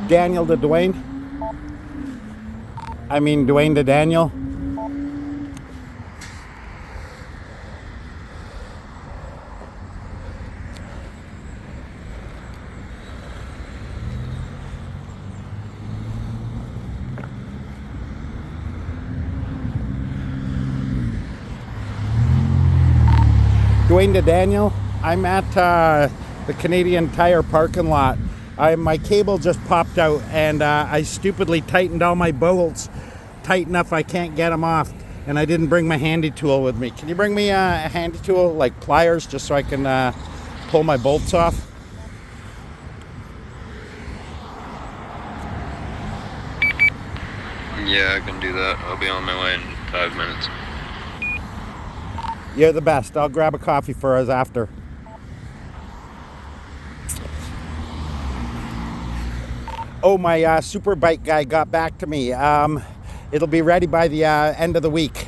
Daniel to Dwayne. I mean Dwayne to Daniel. Dwayne to Daniel. I'm at the Canadian Tire parking lot. My cable just popped out and I stupidly tightened all my bolts tight enough I can't get them off, and I didn't bring my handy tool with me. Can you bring me a handy tool, like pliers, just so I can pull my bolts off? Yeah, I can do that. I'll be on my way in 5 minutes. You're the best. I'll grab a coffee for us after. Oh, my super bike guy got back to me. It'll be ready by the end of the week.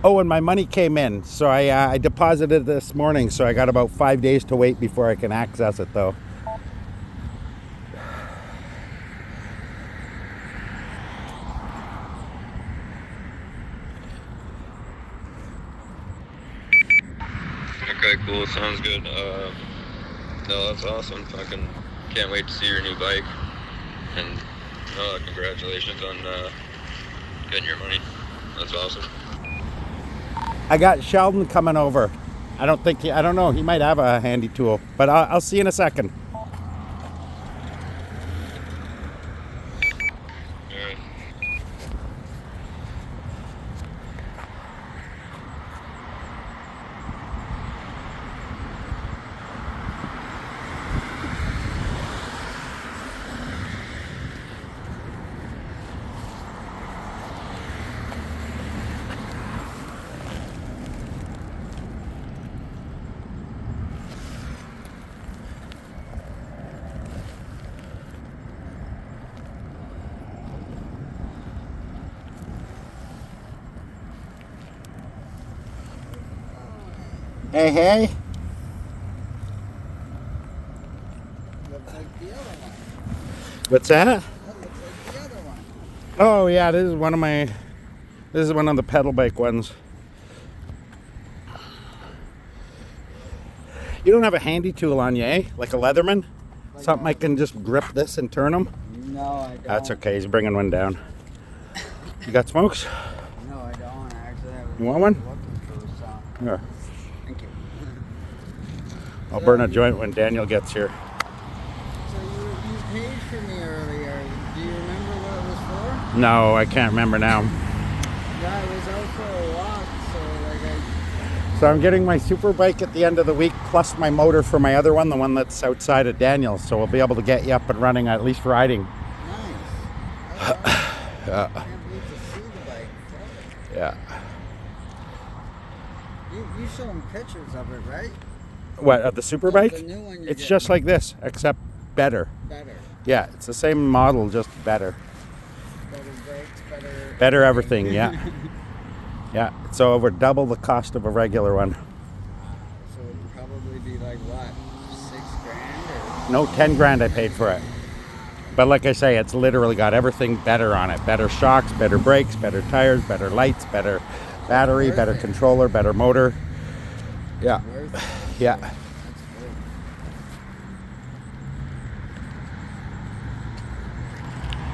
Oh, and my money came in. So I deposited this morning, so I got about 5 days to wait before I can access it, though. Okay, cool. Sounds good. No, that's awesome. Fucking can't wait to see your new bike. And congratulations on getting your money. That's awesome. I got Sheldon coming over. I don't know. He might have a handy tool, but I'll see you in a second. Hey, hey. Looks like the other one. What's that? That looks like the other one. Oh yeah, this is one of the pedal bike ones. You don't have a handy tool on you, eh? Like a Leatherman? Like Something I can just grip this and turn them? No, I don't. That's okay, he's bringing one down. You got smokes? No, I don't. Actually, I was You want one? looking for some. Here. Thank you. I'll burn a joint when Daniel gets here. So you paid for me earlier. Do you remember what it was for? No, I can't remember now. Yeah, it was out for a walk, so So I'm getting my super bike at the end of the week, plus my motor for my other one, the one that's outside of Daniel's. So we'll be able to get you up and running, at least riding. nice. Okay. Yeah. I can't wait to see the bike. Yeah. You show them pictures of it, right? What, of the super bike? The new one you're It's getting. just like this, except better. Better. Yeah, it's the same model, just better. Better brakes, Better everything, yeah. Yeah, it's over double the cost of a regular one. So it'd probably be like what, $6,000 or? No, 10 grand I paid for it. But like I say, it's literally got everything better on it. Better shocks, better brakes, better tires, better lights, better battery, better controller, better motor. Yeah, Worth it. yeah. That's good.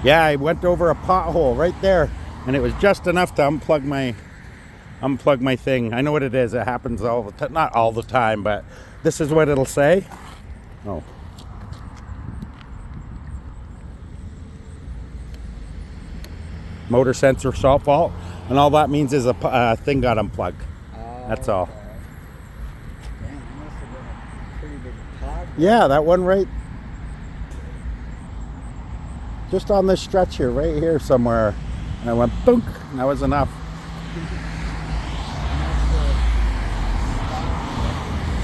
Yeah, I went over a pothole right there, and it was just enough to unplug my thing. I know what it is. It happens all the time. Not all the time, but this is what it'll say. Oh. Motor sensor salt fault, and all that means is a thing got unplugged. That's all. Okay. Damn, that must have been a pretty big pod. Yeah, that one right just on this stretch here, right here somewhere. And I went boonk, and that was enough.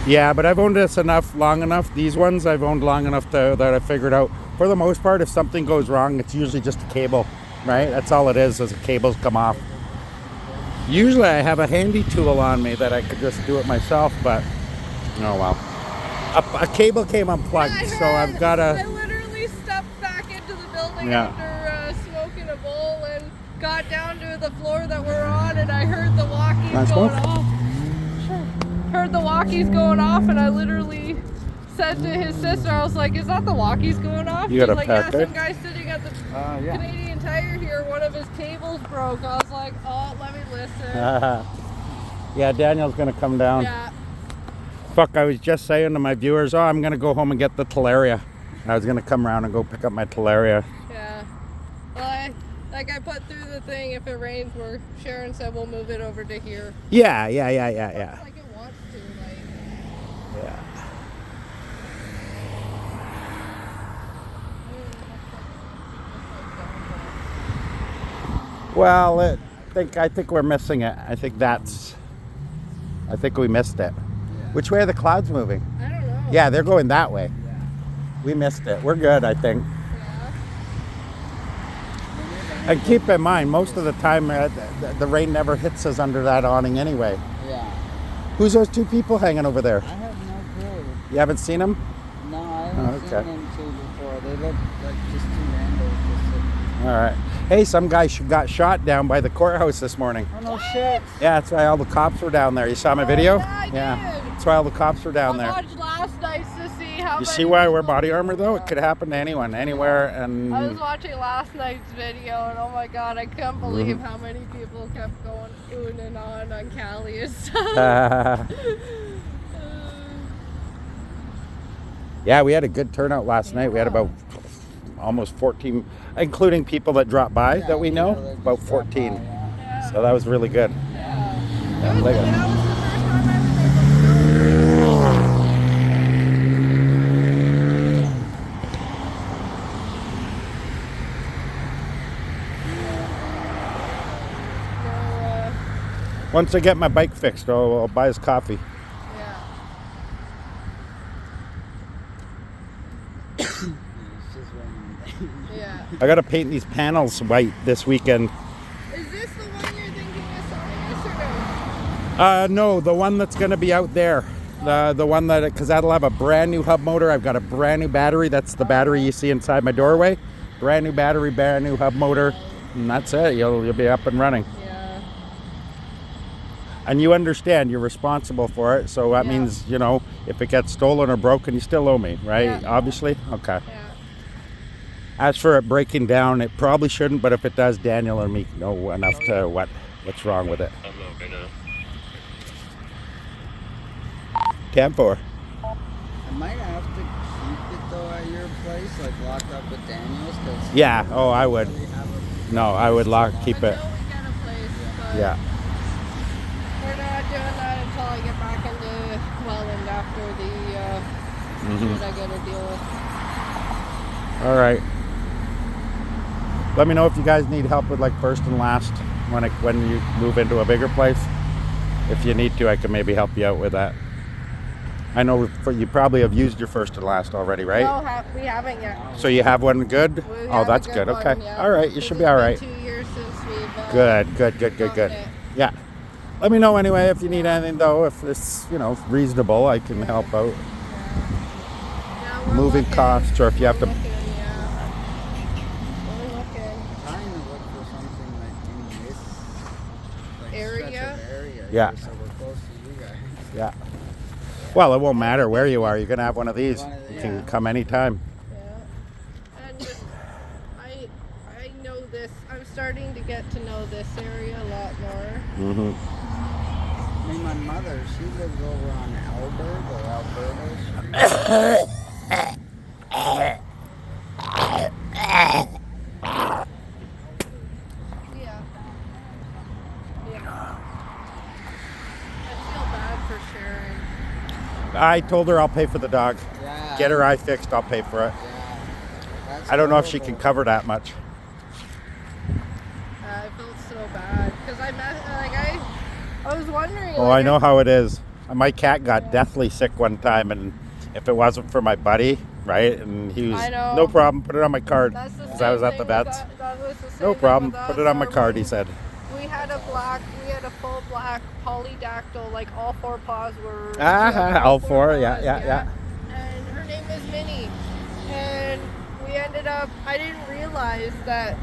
Yeah, but I've owned this long enough. These ones I've owned long enough that I figured out, for the most part, if something goes wrong, it's usually just a cable, right? That's all it is the cables come off. Usually I have a handy tool on me that I could just do it myself, but oh well. A cable came unplugged, Yeah, I so I've heard. got I to. literally stepped back into the building Yeah. after smoking a bowl and got down to the floor that we're on, and I heard the walkies Want going smoke? off. Sure. Heard the walkies going off, and I literally said to his sister, I was like, "Is that the walkies going off?" You got She's a like, pack, "Yeah, eh? some guy sitting at the Yeah. Canadian Tire here. One of his cables broke." I was like, "Oh, let me listen." Yeah, Daniel's gonna come down. Yeah. Fuck, I was just saying to my viewers, I'm gonna go home and get the Talaria. I was gonna come around and go pick up my Talaria. Yeah. Well, I put through the thing, if it rains, where Sharon said we'll move it over to here. Yeah. Like it wants to, like. Yeah. Well, I think we're missing it. I think we missed it. Which way are the clouds moving? I don't know. Yeah, they're going that way. We missed it. We're good, I think. Yeah. And keep in mind, most of the time, the rain never hits us under that awning anyway. Yeah. Who's those two people hanging over there? I have no clue. You haven't seen them? No, I haven't okay. seen them two before. They look like just two randos just sitting. All right. Hey, some guy got shot down by the courthouse this morning. Oh, no shit. Yeah, that's why all the cops were down there. You saw my video? Yeah, I did. That's why all the cops were down I there. watched last night's to see how You many see why I wear people- body armor, though? It could happen to anyone, anywhere, and... I was watching last night's video, and oh my god, I couldn't believe how many people kept going oohing and on Cali and stuff. Yeah, we had a good turnout last night. We had about almost 14, including people that dropped by that we know, about 14. So that was really good. That was Like the a- first time I Once I get my bike fixed, I'll buy his coffee. Yeah. It's just raining. Yeah. I got to paint these panels white this weekend. Is this the one you're thinking of selling us or no? No, the one that's going to be out there. The one that, because that'll have a brand new hub motor. I've got a brand new battery. That's the battery you see inside my doorway. Brand new battery, brand new hub motor. And that's it. You'll be up and running. Yeah. And you understand you're responsible for it. So that means, if it gets stolen or broken, you still owe me, right? Yeah. Obviously? Okay. Yeah. As for it breaking down, it probably shouldn't, but if it does, Daniel and me know enough to what's wrong with it. I'm not gonna. 10-4. I might have to keep it though at your place, like locked up with Daniel's. Cause Yeah, I would. really have a- No, I would keep it. Until we get a place, but Yeah. we're not doing that until I get back into Welland after the shit I gotta deal with. All right. Let me know if you guys need help with like first and last when you move into a bigger place. If you need to, I can maybe help you out with that. I know you probably have used your first and last already, right? No, we haven't yet. So you have one good? We Oh, have that's a good. one, Okay. yeah. All right. You should be all right. It's been 2 years since we've Good. gotten it. Yeah. Let me know anyway if you need anything though. If it's reasonable, I can help out. Yeah, we're Moving looking. costs, or if you have to. We're looking, yeah. We're looking. Trying to look for something like in this like Area? stretch of area. Yeah. Here, so we're close to you guys. Yeah. Well, it won't matter where you are. You're gonna have one of these. One of the- You can yeah. come anytime. Yeah. And I know this. I'm starting to get to know this area a lot more. Mm-hmm. I mean, my mother, she lives over on Albert or Alberta Street. Yeah. Yeah. I feel bad for sharing. I told her I'll pay for the dog. Yeah. Get her eye fixed. I'll pay for it. Yeah. That's I don't know if she can horrible. cover that much. I felt so bad because I was wondering. Oh, I know how it is. My cat got deathly sick one time, and if it wasn't for my buddy, right, and he was I know. no problem. Put it on my card. That's the 'Cause same I was at thing the with vets. that was the same No thing problem. with Put us. it on my card. He said. We had a full black polydactyl, like all four paws were. All four. Yeah. was mini. And we ended up, I didn't realize that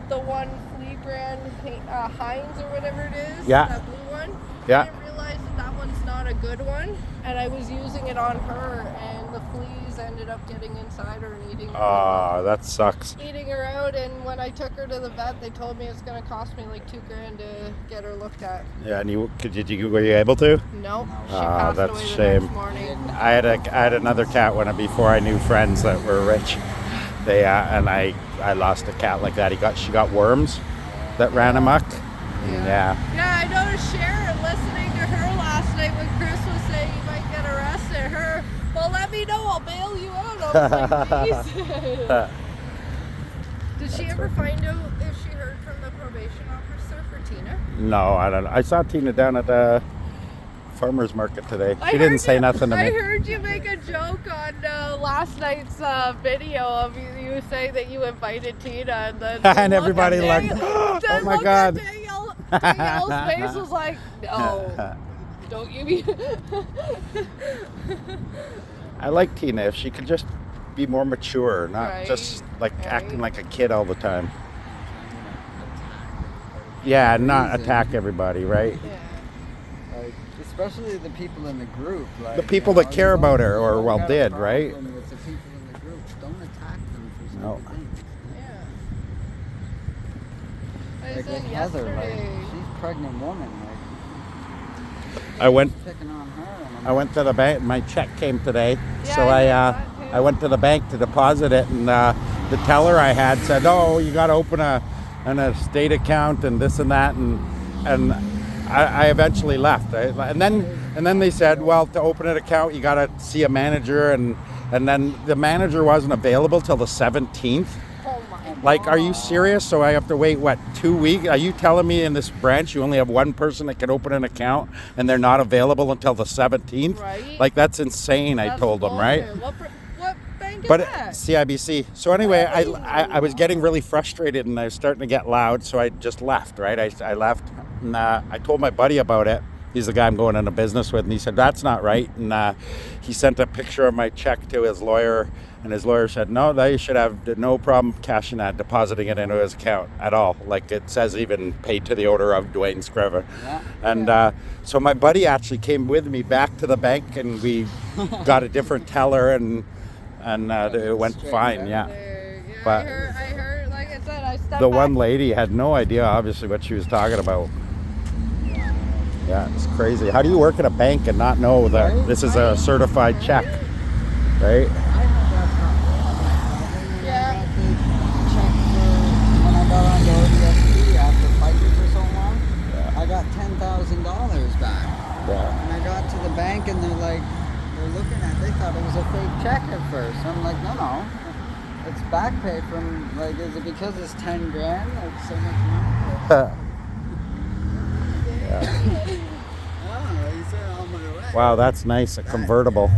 the one flea brand, Heinz or whatever it is, Yeah. that blue one, Yeah. I didn't realize that one's not a good one. And I was using it on her, and the fleas ended up getting inside her and eating her. That sucks. Eating her out, and when I took her to the vet, they told me it's going to cost me like $2,000 to get her looked at. Yeah, and were you able to? Nope, she passed that's away a the shame. next morning. I had another cat before I knew friends that were rich. They and I lost a cat like that. She got worms that ran amok. Yeah. Yeah, I noticed Sharon listening to her last night when Chris was saying you might get arrested. Her, well, let me know, I'll bail you out. I was like, jeez. Did she ever find out if she heard from the probation officer for Tina? No, I don't know. I saw Tina down at the farmer's market today. She didn't say nothing to me. I heard you make a joke on last night's video of you saying that you invited Tina, and then and everybody looked, oh my God. Danielle's face was like, no, don't you be. I like Tina if she could just be more mature, not just acting like a kid all the time. Yeah, not attack everybody, right? Yeah. Like, especially the people in the group. Like, The people that care about her, or got a did, problem right? With the people in the group, don't attack them for No. certain things. Yeah. I Like said with Heather, yesterday. like, she's a pregnant woman. Like, I went picking on her. And I went to the bank. My check came today, Yeah, so I I did that too. I went to the bank to deposit it, and the teller I had said, "Oh, you got to open an estate account and this and that," and I eventually left. And then they said, "Well, to open an account, you got to see a manager," and then the manager wasn't available till the 17th. Oh my. Like, are you serious? So I have to wait, 2 weeks? Are you telling me in this branch you only have one person that can open an account and they're not available until the 17th? Right. Like, that's insane, I That's told them, right? bullshit. What bank is But that? CIBC. So anyway, I was getting really frustrated and I was starting to get loud, so I just left, right? I left, and I told my buddy about it. He's the guy I'm going into business with, and he said, that's not right. And he sent a picture of my check to his lawyer, and his lawyer said, no, they should have no problem cashing that, depositing it into his account at all. Like, it says even paid to the order of Dwayne Scriven. Yeah. And so my buddy actually came with me back to the bank, and we got a different teller, and it went fine, yeah. But I heard, like I said, I stepped the back. one lady had no idea, obviously, what she was talking about. Yeah, it's crazy. How do you work at a bank and not know that this is a certified check, right? I had that problem. Yeah. I got the check for when I got on the ODSP after fighting for so long. I got $10,000 back. Yeah. And I got to the bank and they're looking at it. They thought it was a fake check at first. I'm like, no. It's back pay from, like, is it because it's 10 grand? Like, so much money? Yeah. Oh, he said on my way. Wow, that's nice. A convertible.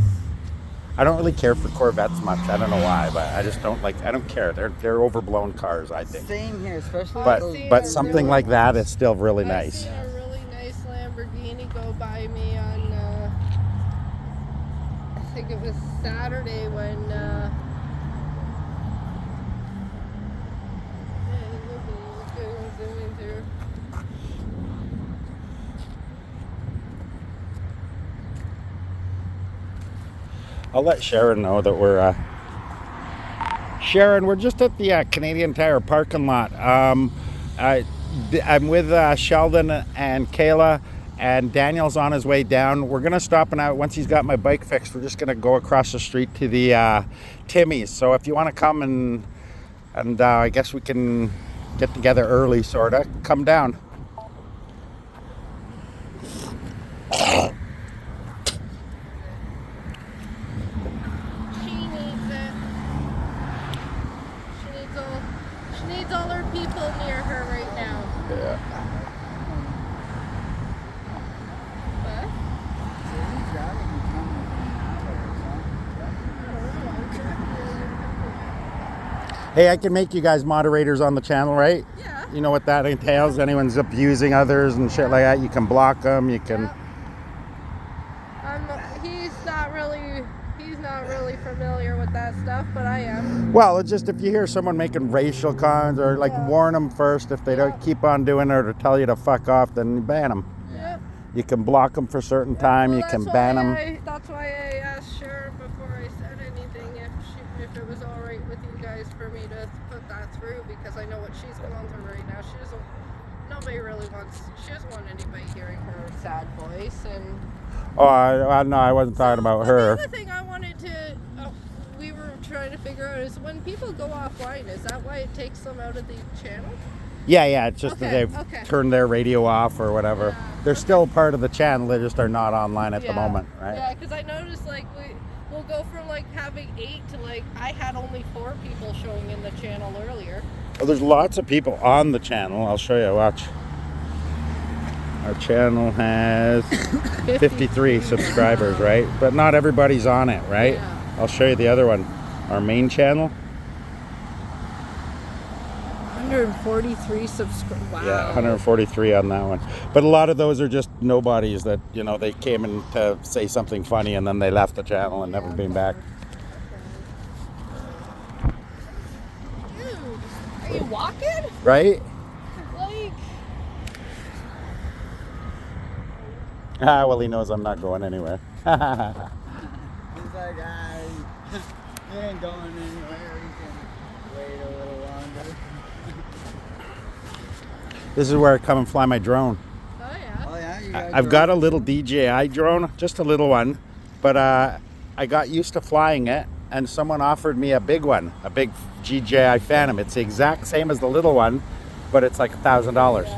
I don't really care for Corvettes much. I don't know why, but I just don't I don't care. They're overblown cars, I think. Same here, especially But something like that is still really I nice. seen a really nice Lamborghini go by me on, I think it was Saturday when, zooming through. I'll let Sharon know that we're Sharon, we're just at the Canadian Tire parking lot. I'm with Sheldon and Kayla, and Daniel's on his way down. We're gonna stop, and once he's got my bike fixed, we're just gonna go across the street to the Timmy's. So if you want to come and I guess we can get together early, sorta. Come down. She needs it. She needs all her people near her right now. Yeah. What? he's driving and coming Hey, I can make you guys moderators on the channel, right? Yeah. You know what that entails? Anyone's abusing others and shit like that, you can block them, you can... He's not really but I am. Well, it's just if you hear someone making racial comments or like Yeah. warn them first if they don't keep on doing it or tell you to fuck off, then ban them. Yeah. You can block them for a certain time. Well, You can ban them. That's why I asked Sharon before I said anything if it was all right with you guys for me to put that through, because I know what she's going through right now. She doesn't want anybody hearing her sad voice. And Oh, no, I wasn't talking about her. The other thing I wanted to, we were trying to figure out is when people go offline, is that why it takes them out of the channel? Yeah, it's just that they've turned their radio off or whatever. Yeah. They're still part of the channel, they just are not online at the moment, right? Yeah, because I noticed like we'll go from like having 8 to like I had only 4 people showing in the channel earlier. Well, there's lots of people on the channel. I'll show you, watch. Our channel has 53 subscribers, right? But not everybody's on it, right? Yeah. I'll show you the other one. Our main channel. 143 subscribers. Wow. Yeah, 143 on that one. But a lot of those are just nobodies that, you know, they came in to say something funny and then they left the channel and never been back. Dude, are you walking? Right? Like, Ah, well, he knows I'm not going anywhere. He's like, he ain't going anywhere. He can wait a little longer. This is where I come and fly my drone. oh yeah. Oh yeah, you got I've got a little DJI drone, just a little one, but I got used to flying it, and someone offered me a big one, a big DJI Phantom. It's the exact same as the little one, but it's like $1,000.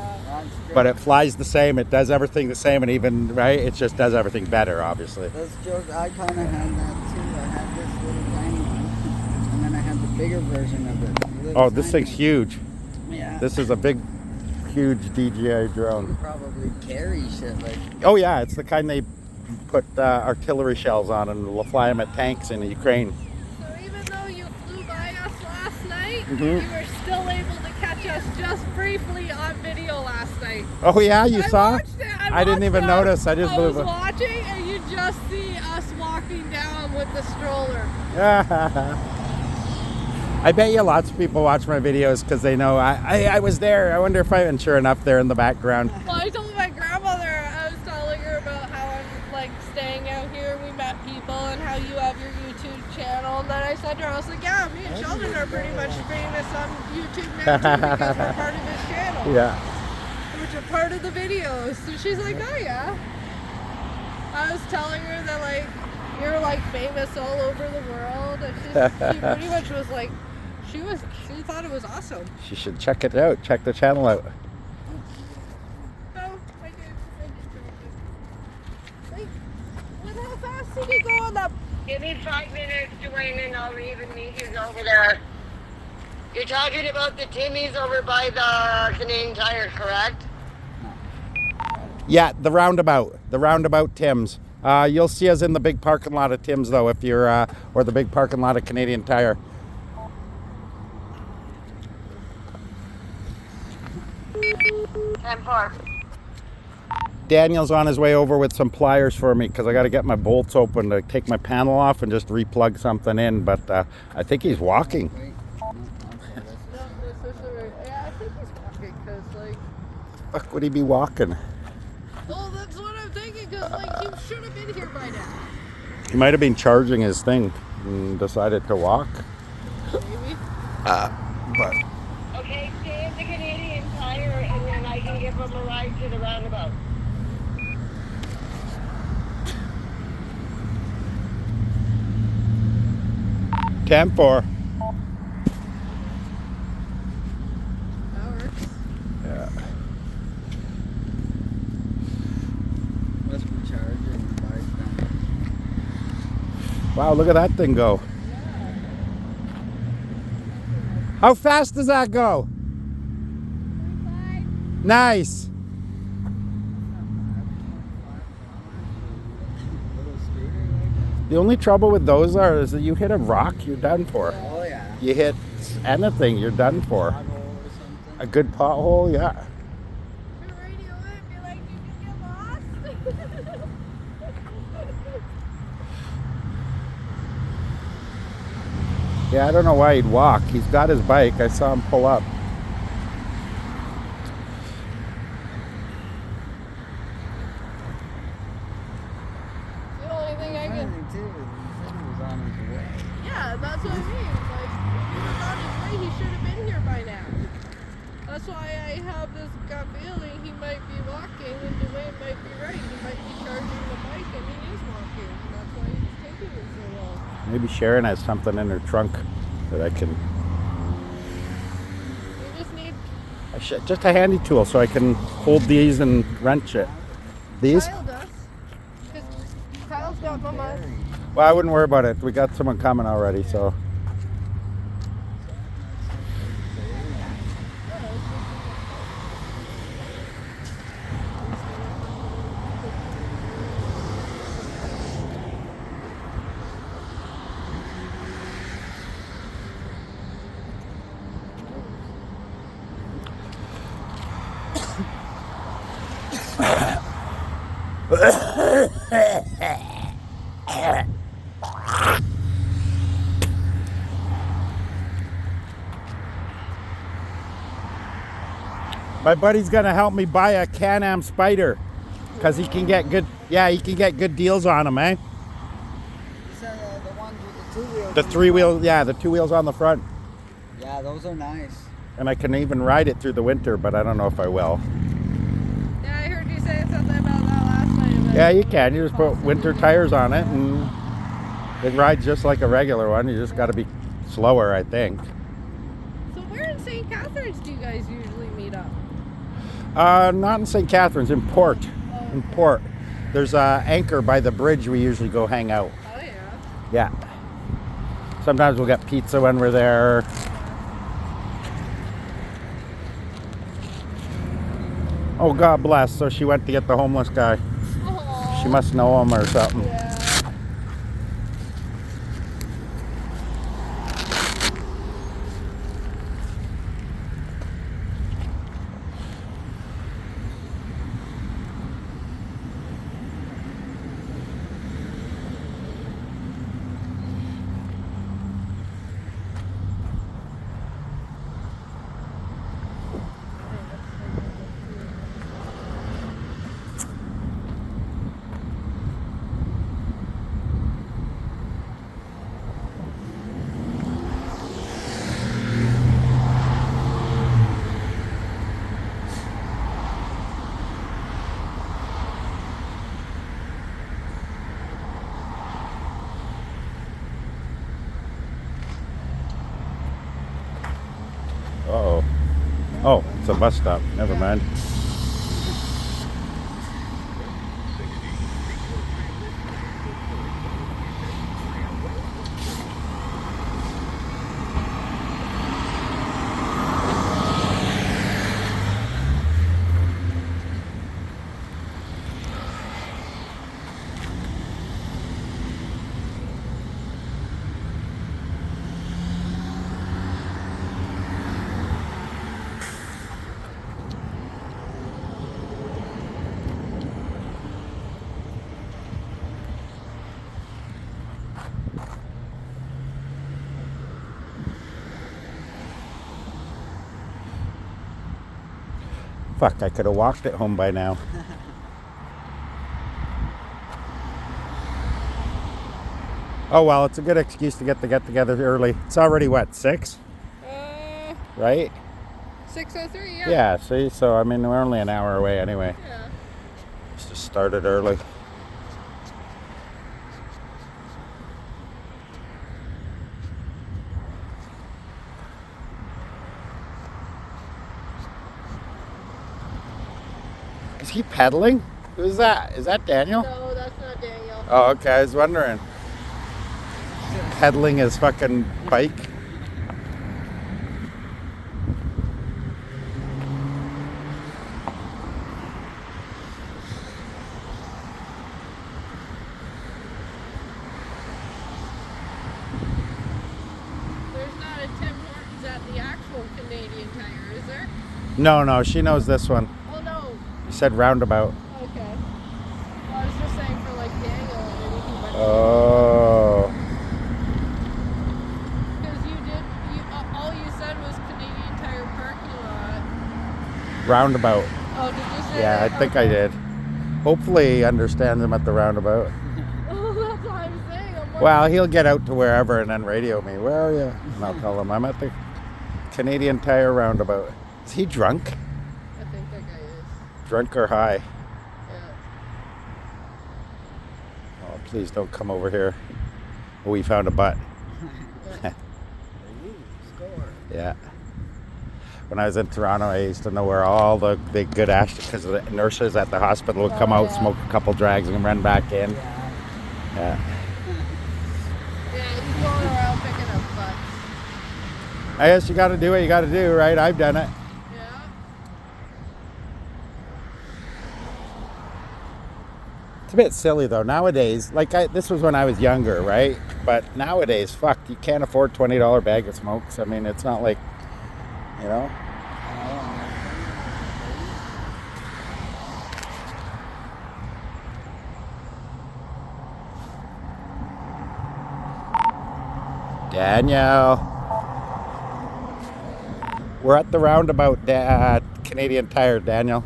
But it flies the same, it does everything the same, and even, right, it just does everything better, obviously. That's joke. I kind of had that too. I had this little tiny one, and then I had the bigger version of it. Oh, this thing's huge. Yeah. This is a big, huge DJI drone. You probably carry shit like. Oh yeah, it's the kind they put artillery shells on and will fly them at tanks in Ukraine. So even though you flew by us last night, Mhm. you were still able to catch us just briefly on video last night. Oh yeah, you saw? Watched it. I didn't even watched it. notice. I just I was blew it. watching, and you just see us walking down with the stroller. I bet you lots of people watch my videos because they know I was there. I wonder if and sure enough, they're in the background. Well, I told my grandmother, I was telling her about how I'm like staying out here. We met people and how you have your YouTube channel. And then I said to her, I was like, yeah, me and Sheldon are pretty much famous on YouTube now too because we're part of this channel. Yeah. Which are part of the videos. So she's like, oh yeah. I was telling her that like you're like famous all over the world, and she pretty much was like, she thought it was awesome. She should check it out. Check the channel out. No, I did. Like, with how fast did he go on that? Give me 5 minutes, Dwayne, and I'll leave and meet you over there. You're talking about the Timmy's over by the Canadian Tire, correct? Yeah, the roundabout Tim's. You'll see us in the big parking lot of Tim's though, if you're or the big parking lot of Canadian Tire. 10-4. Daniel's on his way over with some pliers for me because I got to get my bolts open to take my panel off and just replug something in. But I think he's walking. Wait. Yeah, I think he's walking because like. Fuck would he be walking? Well, that's what I'm thinking because like he should have been here by now. He might have been charging his thing and decided to walk. Maybe. But Okay, stay at the Canadian Tire, and then I can give him a ride to the roundabout. $10-4. That works. Yeah. Must be charging the bike then. Wow, look at that thing go. How fast does that go? Nice. Little scooter like The only trouble with those is that you hit a rock, you're done for. that. Oh yeah. You hit anything, you're done for. Pothole or something. A good pothole, yeah. Your radio would be like, did you get lost? Yeah, I don't know why he'd walk. He's got his bike. I saw him pull up. The only thing I can. Funny too, he said he was on his way. Yeah, that's what I mean. Like, if he was on his way, he should have been here by now. That's why I have this gut feeling he might be walking, and Dwayne might be right. He might be charging the bike, and he is walking. And that's why he's taking it so long. Maybe Sharon has something in her trunk that I can. We just need Just a handy tool so I can hold these and wrench it. These? Kyle does. Because Kyle's got Mama. Well, I wouldn't worry about it. We got someone coming already, so. My buddy's gonna help me buy a Can-Am Spider because he can get good. Yeah, he can get good deals on them, eh? You said the ones with the 2 wheels. The 3-wheel, yeah, the 2 wheels on the front, Yeah, those are nice. and I can even ride it through the winter, but I don't know if I will. Yeah, I heard you say something about that last night. About Yeah, you can. You just put winter tires on it, and it rides just like a regular one. You just got to be slower, I think. So where in St. Catharines do you guys usually meet up? Not in St. Catharines, in Port. Oh, In Port. There's a anchor by the bridge we usually go hang out. Oh yeah. Yeah. Sometimes we'll get pizza when we're there. Oh, God bless. So she went to get the homeless guy. Aww. She must know him or something. Yeah. Uh-oh. Oh, it's a bus stop. Never mind. Fuck, I could have walked it home by now. Oh well, it's a good excuse to get together early. It's already what, 6? Right? 6:03. Yeah. Yeah, see, so I mean we're only an hour away anyway. Yeah. Let's just started early. Is he pedaling? Who's that? Is that Daniel? No, that's not Daniel. Oh, okay, I was wondering. Pedaling his fucking bike. There's not a Tim Hortons at the actual Canadian Tire, is there? No, she knows this one. Oh no. You said roundabout. Okay. Well, I was just saying for like Daniel and anything, but Oh. because Roundabout. Oh, did you say Yeah, I that? think I did. Hopefully he understands him at the roundabout. Oh, that's what I'm saying. I'm like, Well, he'll get out to wherever and then radio me. Where are you? And I'll tell him I'm at the Canadian Tire roundabout. Is he drunk? I think that guy is. Drunk or high? Yeah. Oh, please don't come over here. Oh, we found a butt. Score. Yeah. When I was in Toronto, I used to know where all the big good ash, because the nurses at the hospital would come out, yeah. smoke a couple drags, and run back in. Yeah. Yeah. Yeah, he's going around picking up butts. I guess you got to do what you got to do, right? I've done it. Yeah. It's a bit silly though nowadays. This was when I was younger, right? But nowadays, fuck, you can't afford $20 bag of smokes. I mean, it's not like, you know. Daniel, we're at the roundabout, Canadian Tire. Daniel.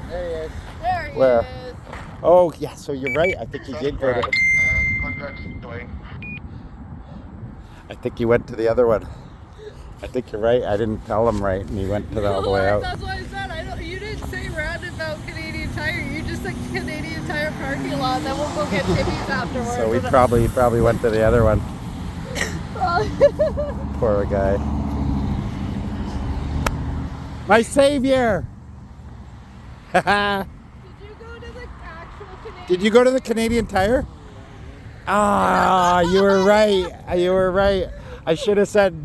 There he is. There he Where? is. Oh yeah, so you're right. I think he did go to. Contact Dwayne. I think he went to the other one. I think you're right. I didn't tell him right, and he went to all the way out. That's what I said. You didn't say roundabout Canadian Tire. You just said Canadian Tire parking lot. Then we'll go get Timmy's afterwards. So he probably went to the other one. Oh. Poor guy. My savior. Did you go to the Canadian Tire? Ah, you were right. You were right. I should have said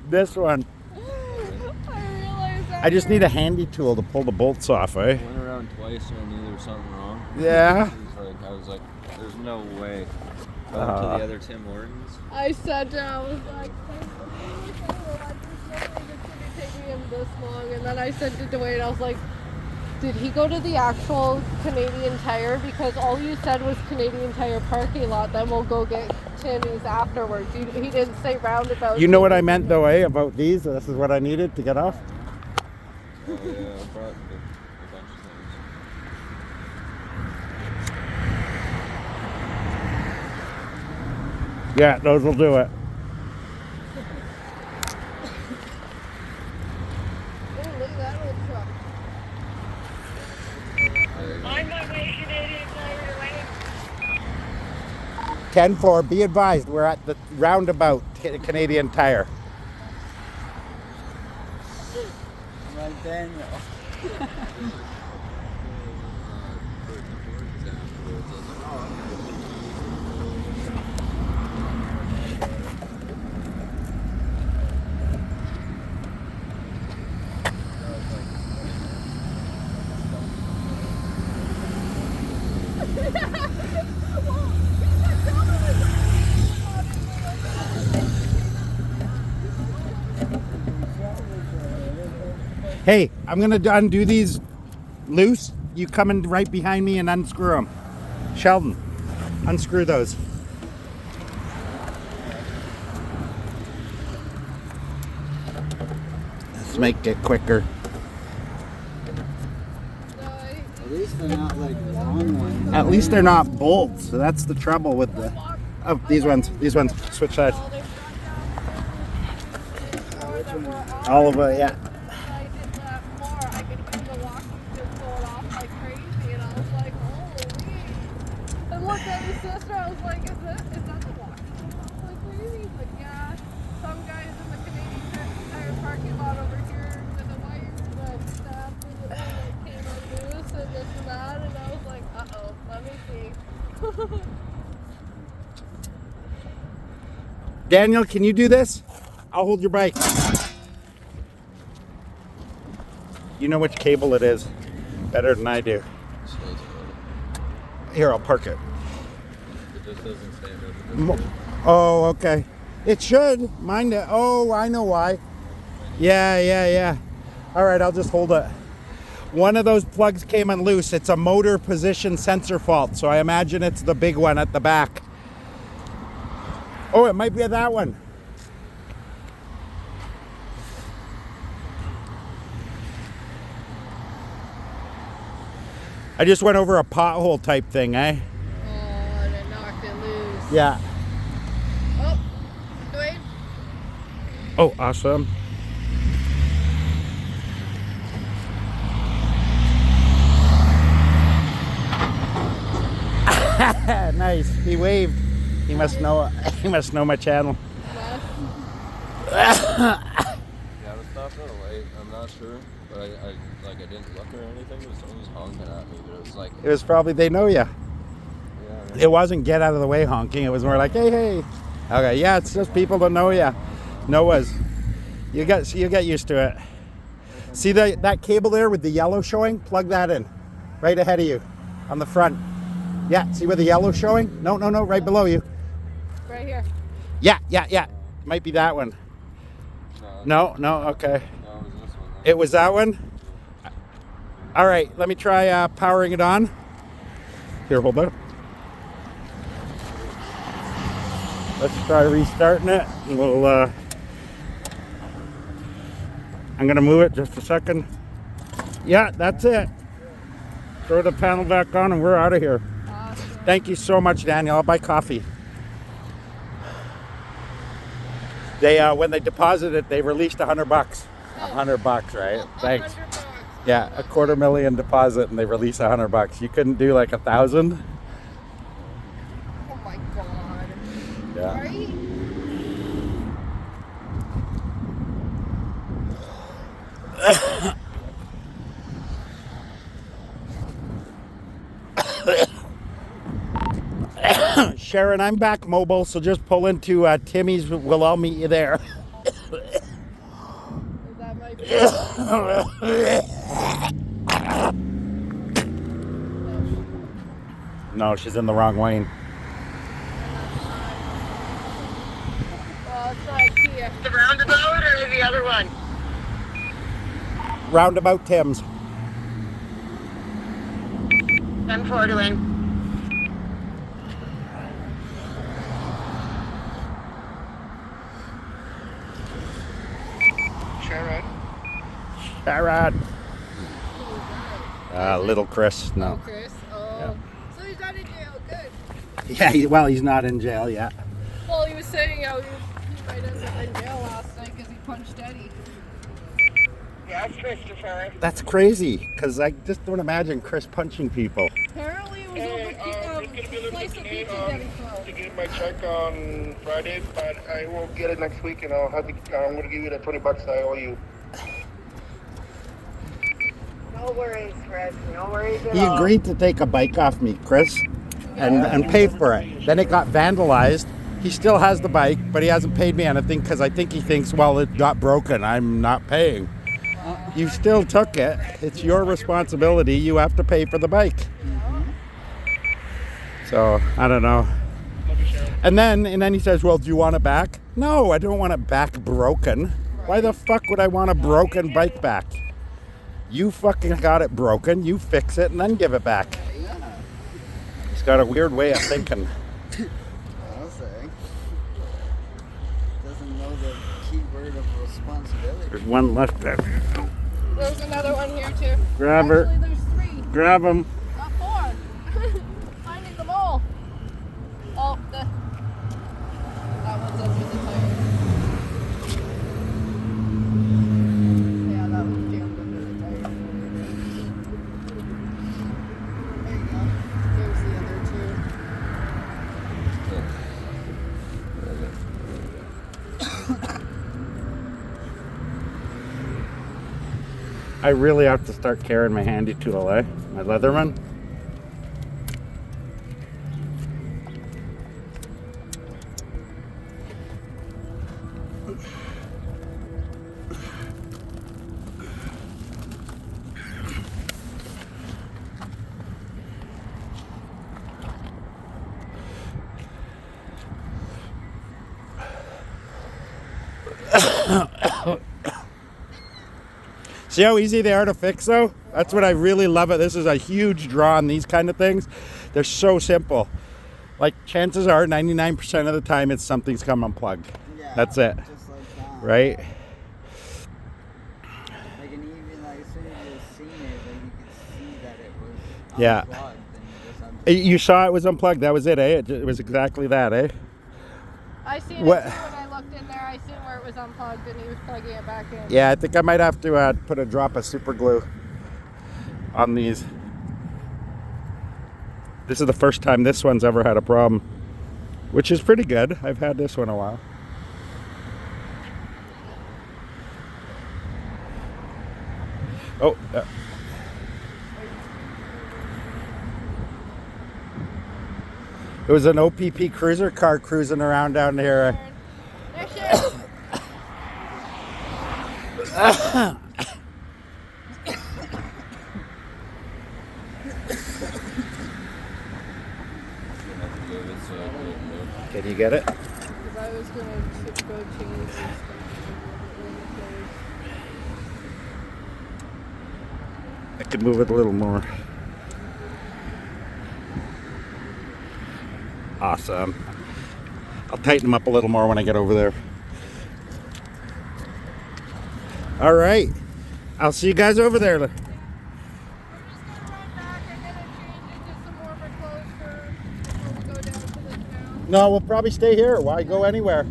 this one. I realized that. I just need a handy tool to pull the bolts off, eh? Went around twice and I knew there was something wrong. Yeah. I was like, there's no way. I went to the other Tim Hortons. I said to him, I was like, there's no way that's going to take me this long. And then I said to Dwayne, I was like, did he go to the actual Canadian Tire? Because all you said was Canadian Tire parking lot. Then we'll go get Timmy's afterwards. He didn't say roundabout. You know what I meant though, eh? About these. This is what I needed to get off. Oh yeah, I brought a bunch of things. Yeah, those will do it. Oh, look at that old truck. On my way, Canadian Tire Lane. 10-4, be advised, we're at the roundabout Canadian Tire. Like Daniel. Hey, I'm gonna undo these loose. You come in right behind me and unscrew them. Sheldon, unscrew those. Let's make it quicker. At least they're not like long ones. At least they're not bolts. So that's the trouble with the. Oh, these ones. Switch sides. All of it, yeah. I did that more. I could hear the walking just going off like crazy, and I was like, holy. I looked at his sister, I was like, is that the walking going off like crazy? He's like, yeah, some guys in the Canadian Tire parking lot over here with the wires that snapped and the thing that came loose and this and that, and I was like, uh-oh, let me see. Daniel, can you do this? I'll hold your bike. You know which cable it is better than I do. Here, I'll park it. It just doesn't stand up. Oh, okay. It should. Mind it. Oh, I know why. Yeah. All right, I'll just hold it. One of those plugs came unloose. It's a motor position sensor fault, so I imagine it's the big one at the back. Oh, it might be that one. I just went over a pothole type thing, eh? Oh, and it knocked it loose. Yeah. Oh, Dwayne. Oh, awesome. Nice. He waved. He must know. He must know my channel. Yeah, I was stopped at a light. I'm not sure, but I didn't look or anything. But someone was honking at me, but it was like. It was probably they know you. Yeah. Right. It wasn't get out of the way honking. It was more like, hey, hey. Okay, yeah, it's just people that know you. Noah's. You get used to it. See that cable there with the yellow showing? Plug that in, right ahead of you, on the front. Yeah, see where the yellow's showing? No, right below you. Right here. Yeah. Might be that one. No, okay. No, it was this one. It was that one? All right, let me try powering it on. Here, hold on. Let's try restarting it. And we'll, I'm gonna move it just a second. Yeah, that's it. Throw the panel back on and we're out of here. Awesome. Thank you so much, Daniel. I'll buy coffee. They when they deposited it, they released $100. $100, right? Thanks. $100. Yeah, $250,000 deposit, and they release $100. You couldn't do like 1,000. Oh my God. Yeah. Right? Sharon, I'm back mobile, so just pull into Timmy's. We'll all meet you there. That might be. No, she's in the wrong lane. Well, it's not here. The roundabout or the other one? Roundabout Tim's. 10-4 to win. Sharon. Little Chris. Oh, No. Chris. Oh. Yeah. So he's not in jail. Good. Yeah, well, he's not in jail yet. Well, he was saying how he might end up in jail last night because he punched Eddie. Yes, Christopher. That's crazy, because I just don't imagine Chris punching people. Apparently it was over slice of pizza that he threw. To get my check on Friday, but I will get it next week, and I'm going to give you the $20 I owe you. No worries, Chris. No worries at He all. agreed to take a bike off me, Chris, and pay for it. Then it got vandalized. He still has the bike, but he hasn't paid me anything because I think he thinks, well, it got broken. I'm not paying. You still took it. It's your responsibility. You have to pay for the bike. So, I don't know. And then he says, well, do you want it back? No, I don't want it back broken. Why the fuck would I want a broken bike back? You fucking got it broken. You fix it and then give it back. He's got a weird way of thinking. I'll say. Doesn't know the key word of responsibility. There's one left there. There's another one here too. Grab her. Actually, there's 3. Grab him. Not 4. Finding them all. Oh, that one's under the tire. Yeah, that one's jammed under the tire. There you go. There's the other 2. I really have to start carrying my handy tool, eh? My Leatherman. See how easy they are to fix though? That's what I really love it. This is a huge draw on these kind of things. They're so simple. Like chances are 99% of the time it's something's come unplugged. Yeah, That's it. just like that. Right? Like, and even like as soon as you seen it, like you could see that it was Yeah. unplugged, and you just unplug. You saw it was unplugged. That was it, eh? It was exactly that, eh? I seen What- it too when I looked in there. I seen where it was unplugged and he was plugging it back in. Yeah, I think I might have to put a drop of super glue on these. This is the first time this one's ever had a problem, which is pretty good. I've had this one a while. Oh. It was an OPP cruiser car cruising around down here. There she is. Can you get it? Because I was going to go change this stuff. I could move it a little more. Awesome. I'll tighten them up a little more when I get over there. All right. I'll see you guys over there. We're just going to run back. I'm going to change into some warmer clothes before we go down to the canal. No, we'll probably stay here. Why go anywhere?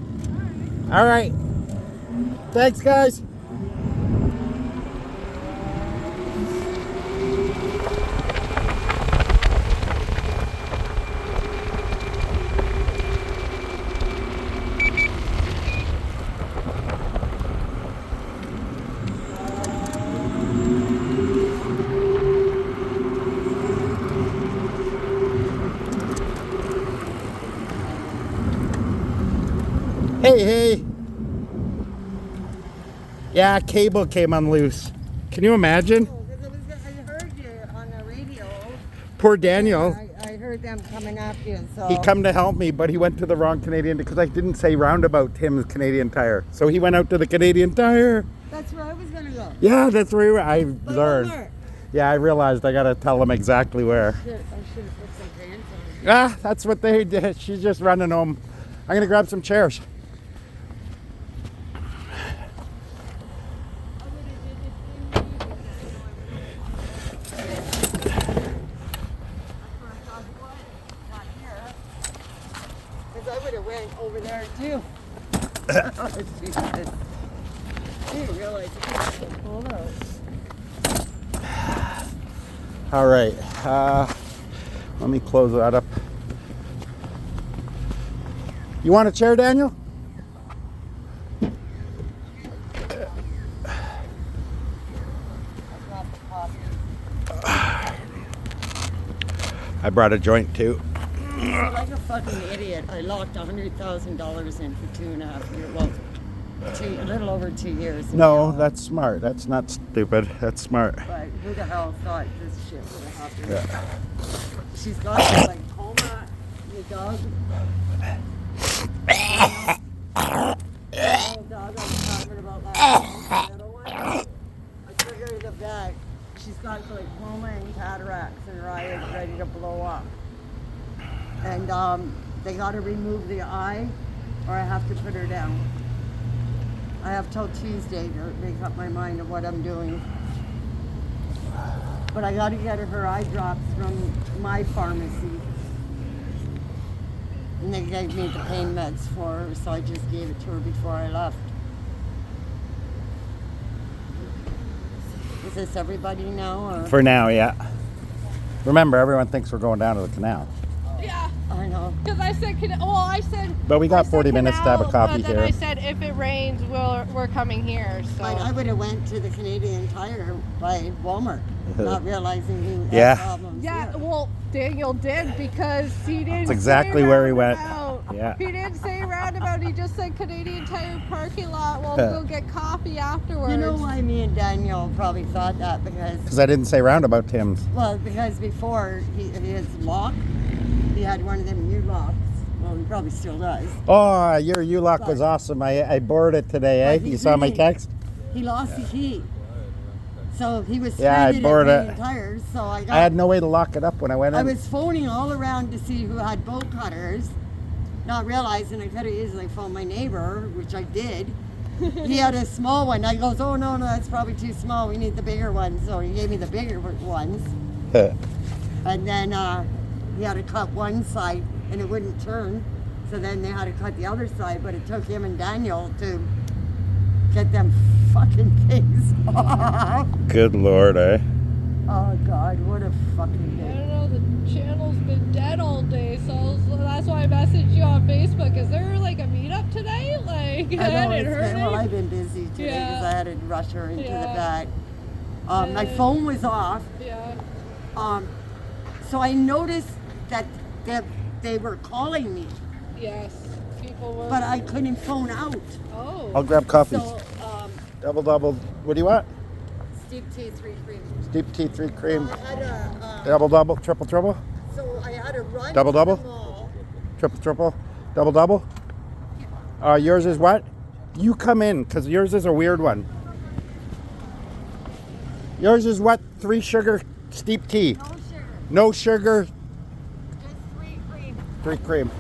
All right. Thanks, guys. Hey. Yeah, cable came unloose. Can you imagine? I heard you on the radio. Poor Daniel. I heard them coming after you, so. He come to help me, but he went to the wrong Canadian because I didn't say roundabout Tim's Canadian Tire. So he went out to the Canadian Tire. That's where I was gonna go. Yeah, that's where I But learned. Walmart. Yeah, I realized I gotta tell him exactly where. I should have put some pants on. Ah, that's what they did. She's just running home. I'm gonna grab some chairs. Because I would have went over there too. Oh, Jesus. I didn't realize it was so cold out. All right. Let me close that up. You want a chair, Daniel? I brought a joint too. Like a fucking idiot. I locked $100,000 in for 2.5 years. Well, a little over 2 years. No, that's smart. That's not stupid. That's smart. But who the hell thought this shit would have happened? Yeah. She's got this, like coma, the dog. The dog I was talking about last night, the little one. I took her to the vet. She's got glaucoma and cataracts and her eye is ready to blow up. And they got to remove the eye or I have to put her down. I have till Tuesday to make up my mind of what I'm doing. But I got to get her eye drops from my pharmacy. And they gave me the pain meds for her, so I just gave it to her before I left. Is this everybody now? Or? For now, yeah. Remember, everyone thinks we're going down to the canal. Yeah. I know. Because I said, I said. But we got I said 40 minutes to have a canal, coffee but then here. I said if it rains, we're coming here. So. I would have went to the Canadian Tire by Walmart, not realizing he had Yeah. problems. Yeah, here. well, Daniel did because he didn't. That's exactly say where he went. roundabout. Yeah. He didn't say roundabout. He just said Canadian Tire parking lot. We'll go get coffee afterwards. You know why me and Daniel probably thought that? Because I didn't say roundabout Tim's. Because before his lock, he had one of them U-locks. Well, he probably still does. Oh, your U-lock was awesome. I bored it today, eh? But he You saw my didn't. text? He lost the key. So he was Yeah, I stranded bored at it. Canadian Tires. So I had no way to lock it up when I went in. I was phoning all around to see who had bolt cutters, not realizing I could have easily phoned my neighbor, which I did. He had a small one. I goes, no, that's probably too small. We need the bigger one. So he gave me the bigger ones. And then he had to cut one side and it wouldn't turn. So then they had to cut the other side, but it took him and Daniel to get them fucking things off. Good Lord, eh? Oh God, what a fucking I day. don't know, the channel's been dead all day, so that's why I messaged you on Facebook. Is there like a meetup today? Like, I know, it hurt well, I've been busy today because Yeah. I had to rush her into the Yeah. vet. My phone was off. Yeah. So I noticed that they were calling me, Yes. People were. but I couldn't phone out. Oh. I'll grab coffee. So, Double. What do you want? steep tea, 3 cream. Deep tea, 3 cream. So I had a, Double. Triple. so I had to run Double. to the mall. Triple. Double. Yours is what? You come in, because yours is a weird one. Yours is what? 3 sugar steep tea. No sugar, No sugar, just 3 cream. 3 cream.